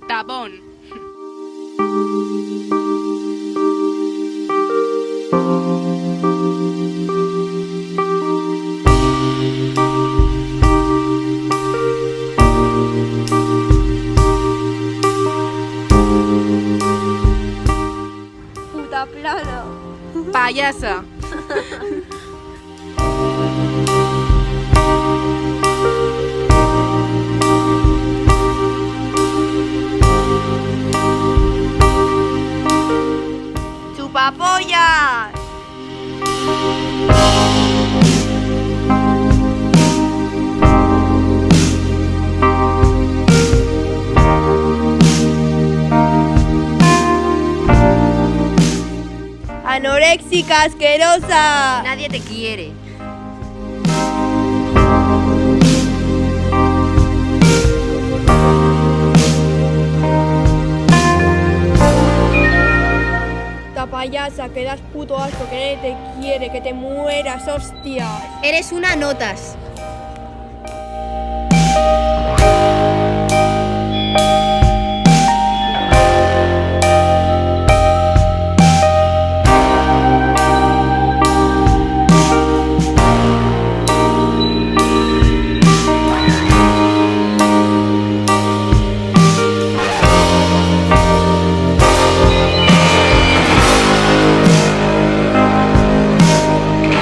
Tapón. Puta plana. Payasa. ¡Chupapollas! ¡Anoréxica asquerosa! Nadie te quiere. ¡Ta payasa, que das puto asco, que nadie te quiere, que te mueras, hostia! Eres una notas.